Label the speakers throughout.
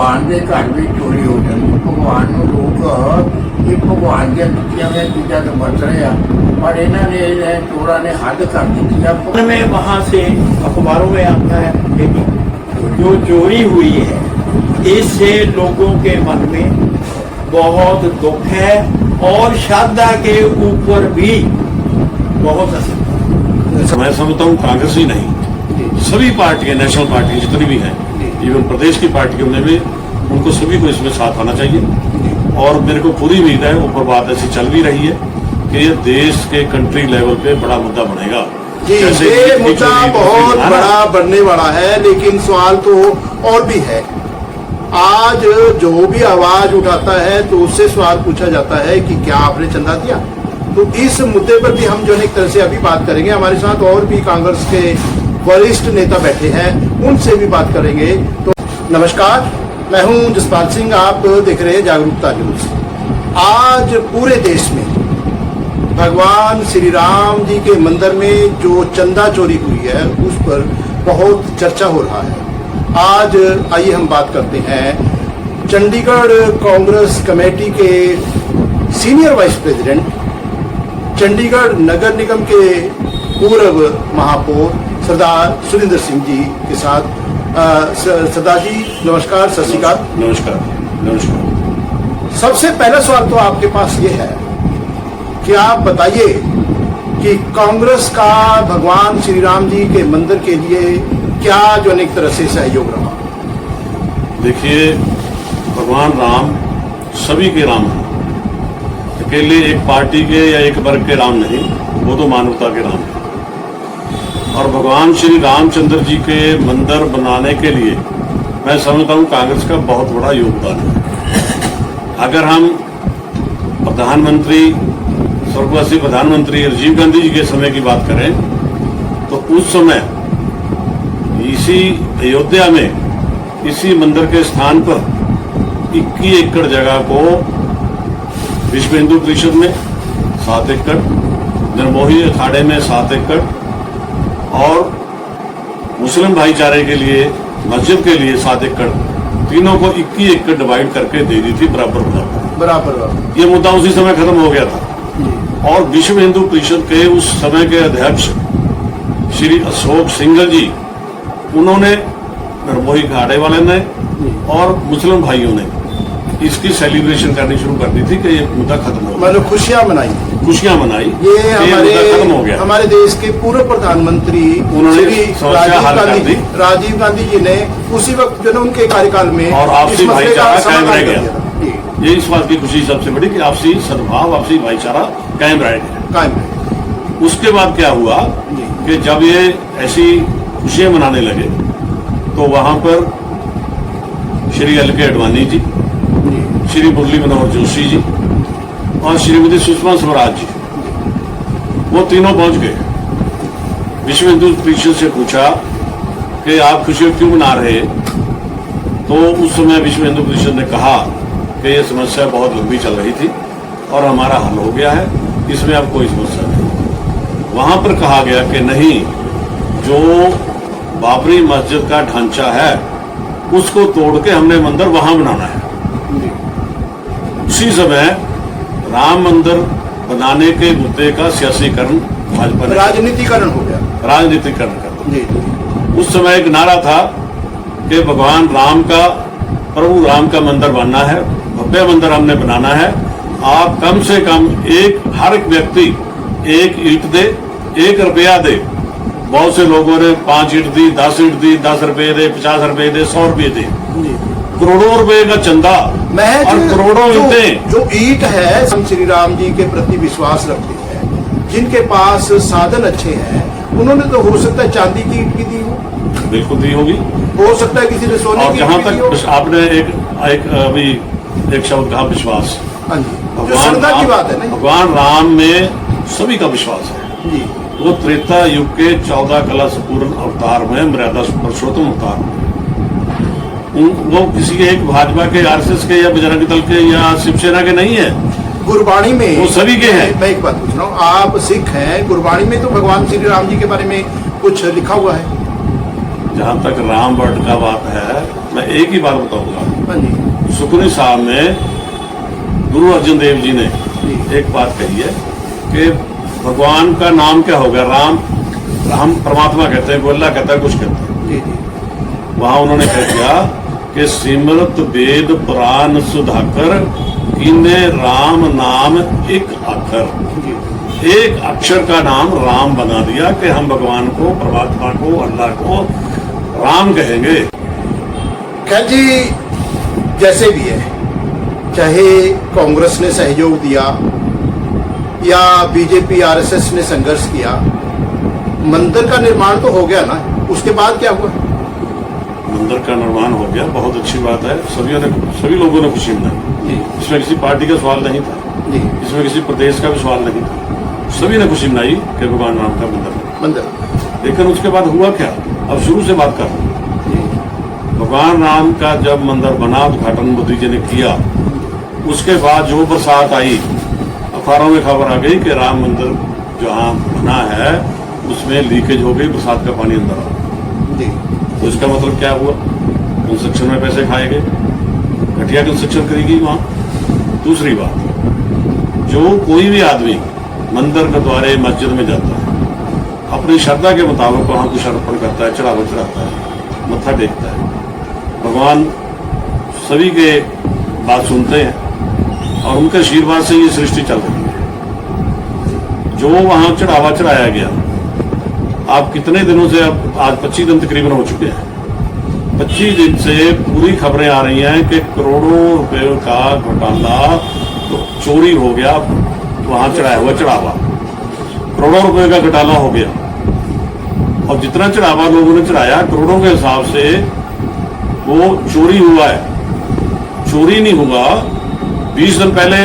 Speaker 1: भगवान के घर भी चोरी हो जाती, भगवान को लोग ये भगवान दी दित्तियां हुई चीज़ां तो बरत रहे हैं, पर इन्होंने चोरा ने हद कर दी है।
Speaker 2: में वहाँ से अखबारों में आता है कि जो चोरी हुई है इससे लोगों के मन में बहुत दुख है और श्रद्धा के ऊपर भी बहुत असर।
Speaker 3: मैं समझता हूँ कांग्रेस ही नहीं, सभी पार्टियां, नेशनल पार्टी जितनी भी हैं, इवन प्रदेश की पार्टियों में भी, उनको सभी को इसमें साथ आना चाहिए। और मेरे को पूरी उम्मीद है, ऊपर बात ऐसी चल भी रही है कि ये देश के कंट्री लेवल पे बड़ा मुद्दा बनेगा।
Speaker 4: ये मुद्दा बहुत बड़ा बनने वाला है, लेकिन सवाल तो और भी है। आज जो भी आवाज उठाता है तो उससे सवाल पूछा जाता है कि क्या आपने चंदा दिया। तो इस मुद्दे पर भी हम जो है एक तरह से अभी बात करेंगे। हमारे साथ और भी कांग्रेस के वरिष्ठ नेता बैठे हैं, उनसे भी बात करेंगे। तो नमस्कार, मैं हूं जसपाल सिंह, आप देख रहे हैं जागरूकता न्यूज। आज पूरे देश में भगवान श्री राम जी के मंदिर में जो चंदा चोरी हुई है उस पर बहुत चर्चा हो रहा है। आज आइए हम बात करते हैं चंडीगढ़ कांग्रेस कमेटी के सीनियर वाइस प्रेसिडेंट, चंडीगढ़ नगर निगम के पूर्व महापौर सरदार सुरेंद्र सिंह जी के साथ। सरदार जी नमस्कार, सत श्री अकाल।
Speaker 3: नमस्कार। नमस्कार।
Speaker 4: सबसे पहला सवाल तो आपके पास ये है कि आप बताइए कि कांग्रेस का भगवान श्री राम जी के मंदिर के लिए क्या जो अनेक तरह से सहयोग रहा।
Speaker 3: देखिए, भगवान राम सभी के राम हैं, अकेले एक पार्टी के या एक वर्ग के राम नहीं, वो तो मानवता के राम हैं। और भगवान श्री रामचंद्र जी के मंदिर बनाने के लिए मैं समझता हूँ कांग्रेस का बहुत बड़ा योगदान है। अगर हम प्रधानमंत्री, स्वर्गवासी प्रधानमंत्री राजीव गांधी जी के समय की बात करें तो उस समय इसी अयोध्या में इसी मंदिर के स्थान पर 21 एकड़ जगह को विश्व हिंदू परिषद में 7 एकड़, निर्मोही अखाड़े में 7 एकड़ और मुस्लिम भाईचारे के लिए मस्जिद के लिए 7 एकड़, तीनों को 21 एकड़ डिवाइड करके दे दी थी बराबर। ये मुद्दा उसी समय खत्म हो गया था। और विश्व हिंदू परिषद के उस समय के अध्यक्ष श्री अशोक सिंघल जी, उन्होंने निर्मोही अखाड़े वाले ने और मुस्लिम भाइयों ने इसकी सेलिब्रेशन करनी शुरू कर दी थी कि ये मुद्दा खत्म हो गया, मतलब खुशियां मनाई। ये खत्म हो गया। हमारे देश के पूर्व प्रधानमंत्री राजीव गांधी जी ने उसी वक्त जो उनके कार्यकाल में और आपसी भाईचारा कायम रह गया। ये इस बात की खुशी सबसे बड़ी कि आपसी सद्भाव, आपसी भाईचारा कायम रहे। उसके बाद क्या हुआ कि जब ये ऐसी खुशियां मनाने लगे तो वहां पर श्री एल.के. आडवाणी जी, श्री मुरली मनोहर जोशी जी और श्रीमती सुषमा स्वराज जी, वो तीनों पहुंच गए। विश्व हिंदू परिषद से पूछा कि आप खुशियां क्यों मना रहे, तो उस समय विश्व हिंदू परिषद ने कहा कि ये समस्या बहुत लंबी चल रही थी और हमारा हल हो गया है, इसमें अब कोई समस्या नहीं। वहां पर कहा गया कि नहीं, जो बाबरी मस्जिद का ढांचा है उसको तोड़ के हमने मंदिर वहां बनाना है। उसी समय राम मंदिर बनाने के मुद्दे का सियासीकरण, भाजपा ने राजनीतिकरण हो गया, राजनीतिकरण कर। उस समय एक नारा था कि भगवान राम का, प्रभु राम का मंदिर बनना है, भव्य मंदिर हमने बनाना है। आप कम से कम हर एक व्यक्ति 1 ईंट दे, 1 रुपया दे। बहुत से लोगों ने 5 ईंट दी, 10 ईंट दी, 10 रुपये दे, 50 रुपये दे, 100 रुपये दे, करोड़ों रुपए का चंदा और करोड़ों ईंटें।
Speaker 4: जो ईंट है, श्री राम जी के प्रति विश्वास रखते हैं, जिनके पास साधन अच्छे हैं, उन्होंने तो हो सकता है चांदी की ईंट भी दी हो,
Speaker 3: बिल्कुल दी होगी,
Speaker 4: हो सकता है किसी ने सोने की।
Speaker 3: जहां तक आपने अभी एक शब्द कहा, विश्वास।
Speaker 4: हाँ जी, श्रद्धा की बात है ना।
Speaker 3: भगवान राम में सभी का विश्वास है जी। वो त्रेता युग के 14 कलश पूर्ण अवतार में मर्यादा पुरुषोत्तम अवतार, वो किसी एक भाजपा के, आरएसएस के या बजरंग दल के या शिवसेना के नहीं है।
Speaker 4: गुरबाणी में
Speaker 3: वो सभी के हैं।
Speaker 4: मैं एक बात पूछ रहा हूँ, आप सिख हैं, गुरबाणी में तो भगवान श्री राम जी के बारे में कुछ लिखा हुआ है?
Speaker 3: जहाँ तक राम वर्ड का बात है, मैं एक ही बात बताऊंगा,
Speaker 4: हाँ जी
Speaker 3: सुखनी साहब में गुरु अर्जन देव जी ने एक बात कही है कि भगवान का नाम क्या होगा, राम, हम परमात्मा कहते हैं, वो अल्लाह कहता है, कुछ कहता है।
Speaker 4: जी जी
Speaker 3: वहां उन्होंने कह दिया कि सिमरत वेद पुराण सुधाकर कीने राम नाम एक अक्षर,
Speaker 4: जी
Speaker 3: एक अक्षर का नाम राम बना दिया कि हम भगवान को, परमात्मा को, अल्लाह को राम कहेंगे।
Speaker 4: खैर जी, जैसे भी है, चाहे कांग्रेस ने सहयोग दिया या बीजेपी आरएसएस ने संघर्ष किया, मंदिर का निर्माण तो हो गया ना, उसके बाद क्या हुआ?
Speaker 3: मंदिर का निर्माण हो गया, बहुत अच्छी बात है, सभी लोगों ने खुशी मनाई। इसमें किसी पार्टी का सवाल नहीं था, इसमें किसी प्रदेश का भी सवाल नहीं था, सभी ने खुशी मनाई कि भगवान राम का मंदिर। लेकिन उसके बाद हुआ क्या? अब शुरू से बात कर, भगवान राम का जब मंदिर बना, उद्घाटन मोदी जी ने किया, उसके बाद जो बरसात आई, अखबारों में खबर आ गई कि राम मंदिर जहाँ बना है उसमें लीकेज हो गई, बरसात का पानी अंदर आ। तो इसका मतलब क्या हुआ? कंस्ट्रक्शन में पैसे खाए गए, घटिया कंस्ट्रक्शन करेगी वहां। दूसरी बात, जो कोई भी आदमी मंदिर गुरुद्वारे मस्जिद में जाता है, अपनी श्रद्धा के मुताबिक वहां कुछ अर्पण करता है, चढ़ावा चढ़ाता है, मत्था टेकता है, भगवान सभी के बात सुनते हैं और उनके आशीर्वाद से ये सृष्टि चल रही है। जो वहां चढ़ावा चढ़ाया गया, आप कितने दिनों से, अब आज 25 दिन तकरीबन हो चुके हैं, 25 दिन से पूरी खबरें आ रही हैं कि करोड़ों रुपए का घोटाला, तो चोरी हो गया वहां चढ़ाया हुआ चढ़ावा, करोड़ों रुपए का घोटाला हो गया। और जितना चढ़ावा लोगों ने चढ़ाया, करोड़ों के हिसाब से वो चोरी हुआ है। चोरी नहीं हुआ। 20 दिन पहले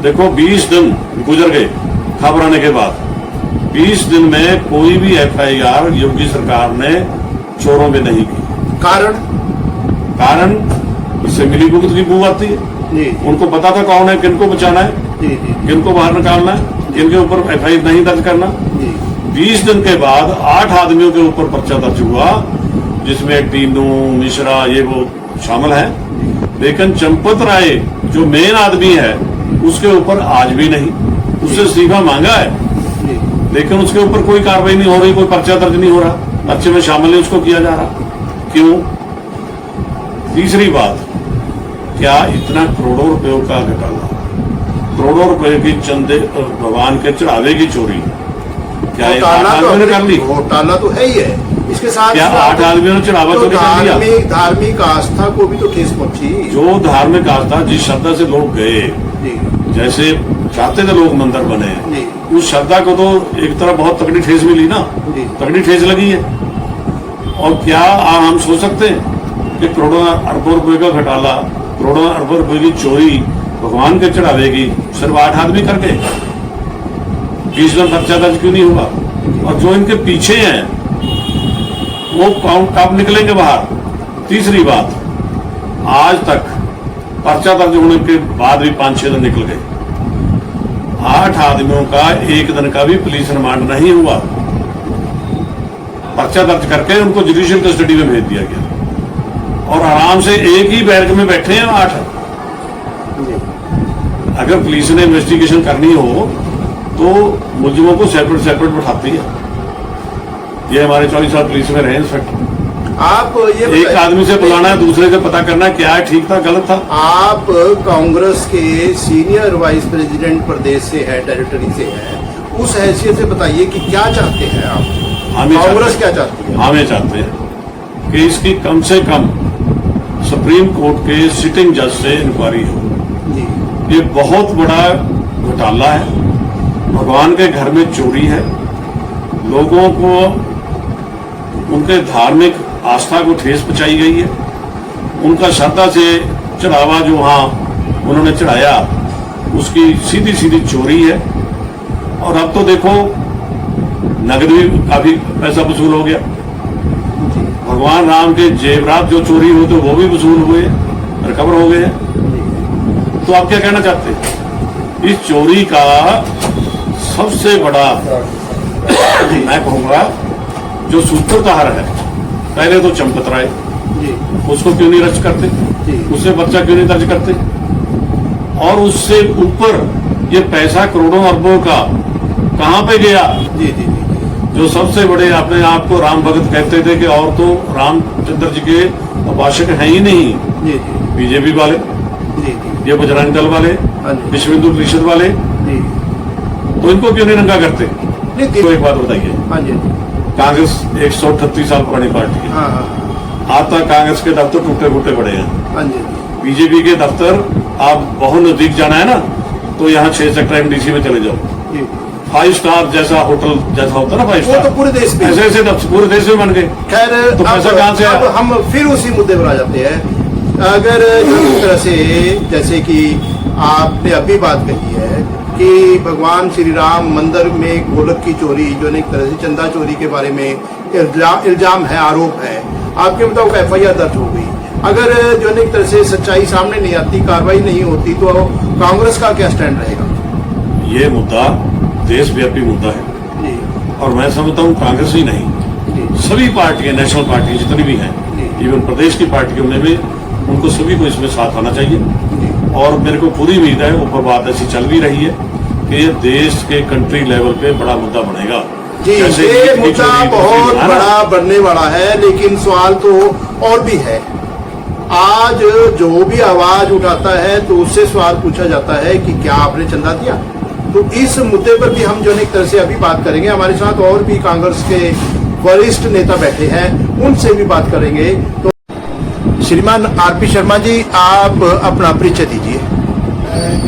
Speaker 3: देखो, 20 दिन गुजर गए खबर आने के बाद, 20 दिन में कोई भी FIR योगी सरकार ने चोरों में नहीं की। कारण इससे मिली भुगत की बू आती है। उनको पता था कौन है, किनको बचाना है, किनको बाहर निकालना है, किनके ऊपर FIR नहीं दर्ज करना। 20 दिन के बाद 8 आदमियों के ऊपर पर्चा दर्ज हुआ, जिसमें टीनू मिश्रा ये वो शामिल है। लेकिन चंपत राय जो मेन आदमी है, उसके ऊपर आज भी नहीं, उससे इस्तीफा मांगा है, लेकिन उसके ऊपर कोई कार्रवाई नहीं हो रही, कोई पर्चा दर्ज नहीं हो रहा, पर्चे में शामिल नहीं उसको किया जा रहा। क्यों? तीसरी बात, क्या इतना करोड़ों रुपयों का घोटाला, करोड़ों रुपए की चंदे भगवान के चढ़ावे की चोरी, क्या ये 8 आदमियों ने कर ली?
Speaker 4: घोटाला तो है ही है। इसके साथ
Speaker 3: क्या 8 आदमियों ने चढ़ावा चोरी कर लिया?
Speaker 4: धार्मिक आस्था को भी तो ठेस पहुंची।
Speaker 3: जो धार्मिक आस्था, जिस श्रद्धा से लोग गए, जैसे चाहते थे लोग मंदिर बने, उस श्रद्धा को तो एक तरह बहुत तगड़ी ठेस मिली ना, तगड़ी ठेस लगी है। और क्या हम सोच सकते हैं कि करोड़ों अरबों रुपए का घोटाला, करोड़ों अरबों रुपए की चोरी भगवान के चढ़ावे की सिर्फ 8 आदमी करके 20 दिन पर्चा दर्ज क्यों नहीं हुआ? और जो इनके पीछे हैं वो कब निकलेंगे बाहर? तीसरी बात, आज तक पर्चा दर्ज होने के बाद भी 5-6 दिन निकल गए, 8 आदमियों का एक दिन का भी पुलिस रिमांड नहीं हुआ, पर्चा दर्ज करके उनको जुडिशियल कस्टडी में भेज दिया गया और आराम से एक ही बैरक में बैठे हैं 8। अगर पुलिस ने इन्वेस्टिगेशन करनी हो तो मुलजिमों को सेपरेट बिठाती है। ये हमारे 40 साल पुलिस में रहे इंस्पेक्टर।
Speaker 4: आप ये
Speaker 3: एक आदमी से बुलाना है, दूसरे से पता करना है क्या है, ठीक था गलत था।
Speaker 4: आप कांग्रेस के सीनियर वाइस प्रेसिडेंट प्रदेश से है, टेरिटरी से है, उस हैसियत से बताइए कि क्या चाहते हैं आप? कांग्रेस क्या चाहती है?
Speaker 3: हमें चाहते हैं कि इसकी कम से कम सुप्रीम कोर्ट के सिटिंग जज से इंक्वायरी हो। ये बहुत बड़ा घोटाला है, भगवान के घर में चोरी है, लोगों को उनके धार्मिक आस्था को ठेस पहुंचाई गई है, उनका श्रद्धा से चढ़ावा जो वहां उन्होंने चढ़ाया उसकी सीधी सीधी चोरी है। और अब तो देखो नगद भी काफी पैसा वसूल हो गया, भगवान राम के जेवरात जो चोरी हुए थे वो भी वसूल हुए, रिकवर हो गए। तो आप क्या कहना चाहते हैं? इस चोरी का सबसे बड़ा मैं कहूंगा जो सूत्रधार है, पहले तो चंपत राय,
Speaker 4: जी
Speaker 3: उसको क्यों नहीं रद्द करते?
Speaker 4: जी।
Speaker 3: उससे पर्चा क्यों नहीं दर्ज करते? और उससे ऊपर ये पैसा करोड़ों अरबों का कहां पे गया?
Speaker 4: जी जी जी
Speaker 3: जो सबसे बड़े अपने आप को राम भगत कहते थे कि और तो रामचंद्र जी के उपासक हैं ही नहीं,
Speaker 4: जी जी
Speaker 3: बीजेपी वाले,
Speaker 4: जी जी
Speaker 3: ये बजरंग दल वाले,
Speaker 4: हाँ जी।
Speaker 3: विश्व हिंदू परिषद वाले,
Speaker 4: जी
Speaker 3: तो इनको क्यों नहीं नंगा करते?
Speaker 4: नहीं
Speaker 3: तो एक बात बताइए,
Speaker 4: हाँ जी
Speaker 3: कांग्रेस 138 साल पुरानी पार्टी है,
Speaker 4: हाँ हाँ
Speaker 3: आज तक कांग्रेस के दफ्तर टूटे फूटे पड़े हैं।
Speaker 4: हाँ जी
Speaker 3: बीजेपी के दफ्तर आप बहुत नजदीक जाना है ना, तो यहाँ 6 सेक्टर एमडीसी में चले जाओ,
Speaker 4: जी
Speaker 3: 5 स्टार जैसा होटल जैसा होता है ना, 5
Speaker 4: वो
Speaker 3: स्टार,
Speaker 4: तो पूरे देश में
Speaker 3: ऐसे ऐसे दफ्तर पूरे देश में बन गए।
Speaker 4: खैर
Speaker 3: तो पैसा कहाँ से आया?
Speaker 4: अब हम फिर उसी मुद्दे पर आ जाते हैं। अगर जिस तरह से जैसे कि आपने अभी बात कही है कि भगवान श्री राम मंदिर में गोलक की चोरी, जो एक तरह से चंदा चोरी के बारे में इल्जाम है, आरोप है, आपके मुताबिक FIR दर्ज हो गई, अगर जो एक तरह से सच्चाई सामने नहीं आती, कार्रवाई नहीं होती, तो कांग्रेस का क्या स्टैंड रहेगा?
Speaker 3: ये मुद्दा देशव्यापी मुद्दा है,
Speaker 4: जी
Speaker 3: और मैं समझता हूँ कांग्रेस ही नहीं,
Speaker 4: जी
Speaker 3: सभी पार्टियां, नेशनल पार्टी जितनी भी हैं, इवन प्रदेश की पार्टियों में भी, उनको सभी को इसमें साथ आना चाहिए। और मेरे को पूरी उम्मीद है, ऊपर बात ऐसी चल भी रही है कि ये देश के कंट्री लेवल पे बड़ा मुद्दा बनेगा।
Speaker 4: जी,
Speaker 3: जैसे
Speaker 4: ये
Speaker 3: ईद की
Speaker 4: मुद्दा
Speaker 3: चोरी,
Speaker 4: बहुत
Speaker 3: है ना?
Speaker 4: बड़ा बनने वाला है, लेकिन सवाल तो और भी है। आज जो भी आवाज उठाता है तो उससे सवाल पूछा जाता है कि क्या आपने चंदा दिया? तो इस मुद्दे पर भी हम जो एक तरह से अभी बात करेंगे। हमारे साथ और भी कांग्रेस के वरिष्ठ नेता बैठे हैं, उनसे भी बात करेंगे। तो श्रीमान RP शर्मा जी, आप अपना परिचय दीजिए।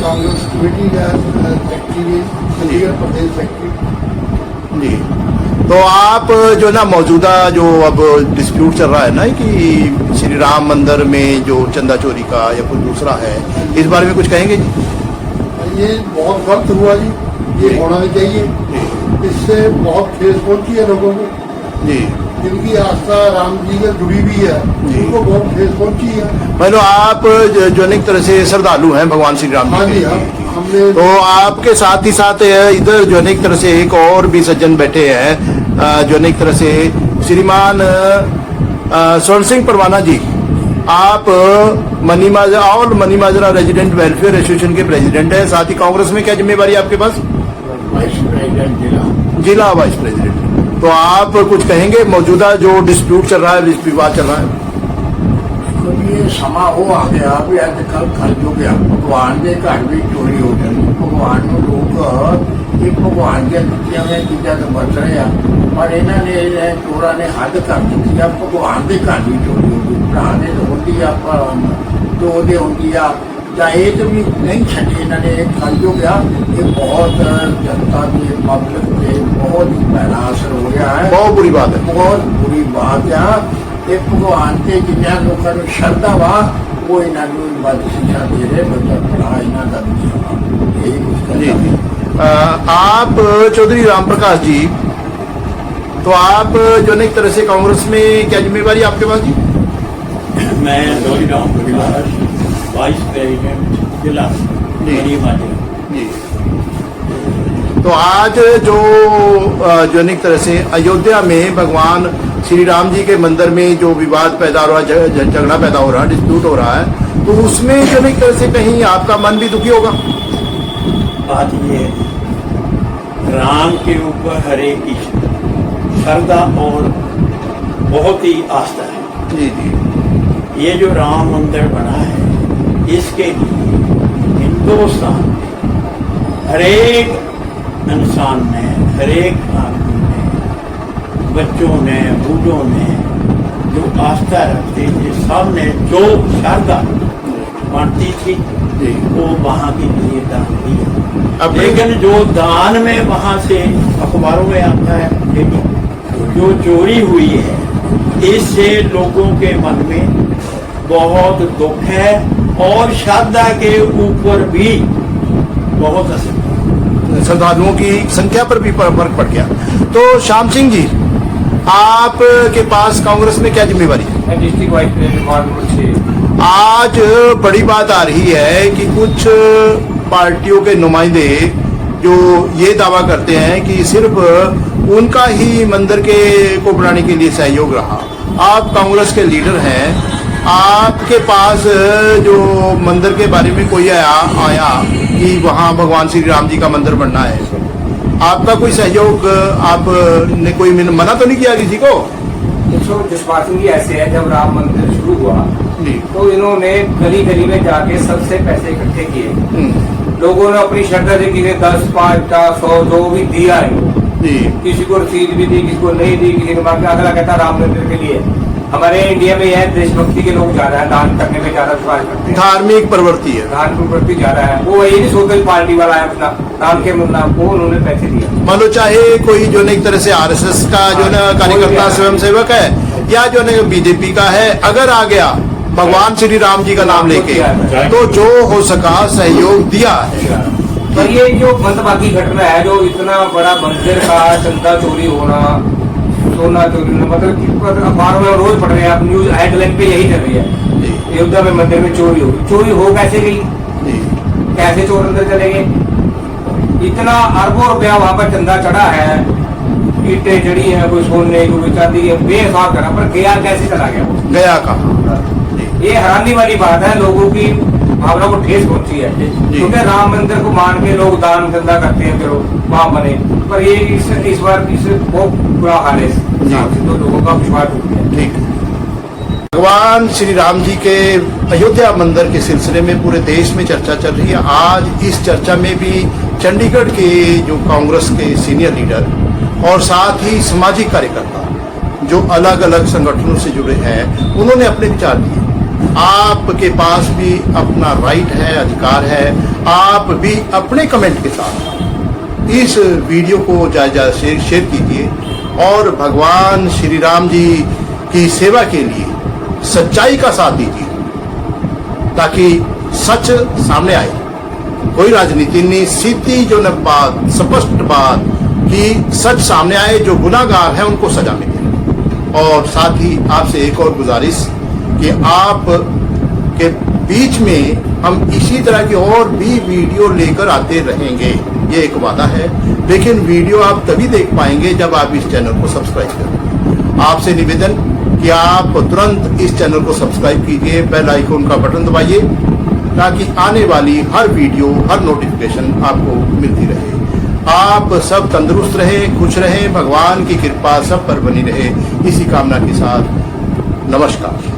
Speaker 1: कांग्रेस कमेटी का सेक्रेटरी, चंडीगढ़ प्रदेश सेक्रेटरी।
Speaker 4: जी, तो आप जो ना मौजूदा जो अब डिस्प्यूट चल रहा है ना कि श्री राम मंदिर में जो चंदा चोरी का या कुछ दूसरा है, इस बारे में कुछ कहेंगे जी?
Speaker 5: ये बहुत गलत हुआ जी, ये होना नहीं चाहिए। इससे बहुत ठेस पहुंची है लोगों को,
Speaker 4: जी
Speaker 5: जिनकी आस्था राम जी से जुड़ी हुई है,
Speaker 4: जी।
Speaker 5: उनको बहुत ठेस पहुंची है।
Speaker 4: मतलब आप जो एक तरह से श्रद्धालु हैं भगवान श्री राम
Speaker 5: हाँ
Speaker 4: जी
Speaker 5: जी
Speaker 4: के।
Speaker 5: हाँ, हमने
Speaker 4: तो आपके साथ ही साथ इधर जो एक तरह से एक और भी सज्जन बैठे हैं, जो एक तरह से श्रीमान स्वर्ण सिंह परवाना जी, आप मनी माजरा रेजिडेंट वेलफेयर एसोसिएशन के प्रेसिडेंट हैं, साथ ही कांग्रेस में क्या जिम्मेवारी है आपके पास?
Speaker 1: वाइस प्रेसिडेंट
Speaker 4: जिला वाइस प्रेसिडेंट। तो आप कुछ कहेंगे मौजूदा जो डिस्प्यूट चल रहा है, विवाद चल रहा है?
Speaker 1: ये समा वो आ गया भी अजकल खल हो गया, भगवान के घर भी चोरी हो गई। भगवान लोग ये भगवान के दुनिया में चीजा तो बच रहे हैं, पर इन्होंने चोरा ने हद कर दी। अब भगवान के घर भी चोरी हो गई, भरा ने होती दो दे होती चाहे तो भी नहीं छे। इन्होंने खल हो गया, ये बहुत जनता की पब्लिक पे बहुत ही पहला असर हो गया है।
Speaker 4: बहुत बुरी बात है।
Speaker 1: बहुत बुरी बात है। ये भगवान के जिन्या लोगों को श्रद्धा वा, वो इन्होंने बद शिक्षा दे रहे, बच्चा पढ़ा इन्हों का भी यही कुछ
Speaker 4: जी
Speaker 1: करना।
Speaker 4: जी। आप चौधरी राम प्रकाश जी, तो आप जो एक तरह से कांग्रेस में क्या जिम्मेवारी आपके पास जी?
Speaker 2: मैं चौधरी राम प्रकाश, वाइस प्रेसिडेंट जिला
Speaker 4: जी।
Speaker 2: मनी माजरा।
Speaker 4: जी, तो आज जो एक तरह से अयोध्या में भगवान श्री राम जी के मंदिर में जो विवाद पैदा हो रहा है, झगड़ा पैदा हो रहा है, डिस्प्यूट हो रहा है, तो उसमें जो एक तरह से कहीं आपका मन भी दुखी होगा?
Speaker 2: बात ये है, राम के ऊपर हर एक की श्रद्धा और बहुत ही आस्था है।
Speaker 4: जी जी
Speaker 2: ये जो राम मंदिर बना है, इसके लिए हिंदुस्तान में हर एक इंसान ने, हर एक आदमी ने, बच्चों ने, बूढ़ों ने जो आस्था रखते थे, सब ने जो श्रद्धा बढ़ती थी
Speaker 4: जी।
Speaker 2: वो वहाँ के लिए दान दिया।
Speaker 4: अब
Speaker 2: लेकिन जो दान में वहाँ से अखबारों में आता है, लेकिन जो चोरी हुई है, इससे लोगों के मन में बहुत दुख है और श्रद्धा के ऊपर भी बहुत असर पड़ा।
Speaker 4: श्रद्धालुओं की संख्या पर भी फर्क पड़ गया। तो श्याम सिंह जी, आप के पास कांग्रेस में क्या जिम्मेवारी है?
Speaker 6: मैं district vice president ward number 6।
Speaker 4: आज बड़ी बात आ रही है कि कुछ पार्टियों के नुमाइंदे जो ये दावा करते हैं कि सिर्फ उनका ही मंदिर के को बनाने के लिए सहयोग रहा आप कांग्रेस के लीडर हैं, आपके पास जो मंदिर के बारे में कोई आया कि वहाँ भगवान श्री राम जी का मंदिर बनना है, आपका कोई सहयोग, आपने कोई मना तो नहीं किया किसी को?
Speaker 6: डिस्पार्सिंग ऐसे है, जब राम मंदिर शुरू हुआ
Speaker 4: जी।
Speaker 6: तो इन्होंने गली गली में जाके सबसे पैसे इकट्ठे किए। लोगों ने अपनी श्रद्धा से किसी 10, 5, 100 जो भी दिया है,
Speaker 4: जी।
Speaker 6: किसी को रसीद भी दी, किसी को नहीं दी, किसी ने मांगा। अगला कहता राम मंदिर के लिए। हमारे इंडिया में यह देशभक्ति के लोग ज्यादा है, दान करने में ज्यादा विश्वास करते हैं,
Speaker 4: धार्मिक प्रवृत्ति है,
Speaker 6: दान प्रवृत्ति ज्यादा है। वो ये नहीं सोचते पार्टी वाला है अपना राम के नाम को उन्होंने पैसे दिए।
Speaker 4: मान लो चाहे कोई जो एक तरह से आरएसएस का जो कार्यकर्ता स्वयं सेवक है या जो बीजेपी का है, अगर आ गया भगवान श्री राम जी का नाम लेके, तो जो हो सका सहयोग दिया है।
Speaker 6: पर ये जो मंदभागी घटना है, जो इतना बड़ा मंदिर का चंदा चोरी होना, सोना चोरी होना, मतलब कि अखबारों में रोज पढ़ रहे हैं आप, न्यूज हेडलाइन पे यही चल रही है, अयोध्या में मंदिर में चोरी हो। चोरी हो कैसे गई, कैसे चोर अंदर चले गए? इतना अरबों रुपया वहां पर चंदा चढ़ा है, ईटें चढ़ी है, कोई सोने कोई चांदी है, बेहिसाब करा, पर गया कैसे चला गया?
Speaker 4: गया कहाँ?
Speaker 6: ये हैरानी वाली बात है, लोगों की भावना को ठेस पहुंची है। क्योंकि राम मंदिर को मान के लोग दान धंधा करते हैं, चलो वहां बने, पर ये इस बार बहुत बुरा हाल है, तो लोगों का विश्वास टूट गया।
Speaker 4: ठीक। भगवान श्री राम जी के अयोध्या मंदिर के सिलसिले में पूरे देश में चर्चा चल रही है। आज इस चर्चा में भी चंडीगढ़ के जो कांग्रेस के सीनियर लीडर और साथ ही सामाजिक कार्यकर्ता जो अलग अलग संगठनों से जुड़े हैं, उन्होंने अपने विचार दिए। आपके पास भी अपना राइट है, अधिकार है, आप भी अपने कमेंट के साथ इस वीडियो को ज्यादा शेयर कीजिए और भगवान श्री राम जी की सेवा के लिए सच्चाई का साथ दीजिए, ताकि सच सामने आए। कोई राजनीति नहीं, सीधी जो न बात, स्पष्ट बात कि सच सामने आए, जो गुनाहगार है उनको सजा मिले। और साथ ही आपसे एक और गुजारिश कि आप के बीच में हम इसी तरह की और भी वीडियो लेकर आते रहेंगे, ये एक वादा है। लेकिन वीडियो आप तभी देख पाएंगे जब आप इस चैनल को सब्सक्राइब करें। आपसे निवेदन कि आप तुरंत इस चैनल को सब्सक्राइब कीजिए, बेल आइकन का बटन दबाइए, ताकि आने वाली हर वीडियो, हर नोटिफिकेशन आपको मिलती रहे। आप सब तंदुरुस्त रहें, खुश रहें, भगवान की कृपा सब पर बनी रहे, इसी कामना के साथ नमस्कार।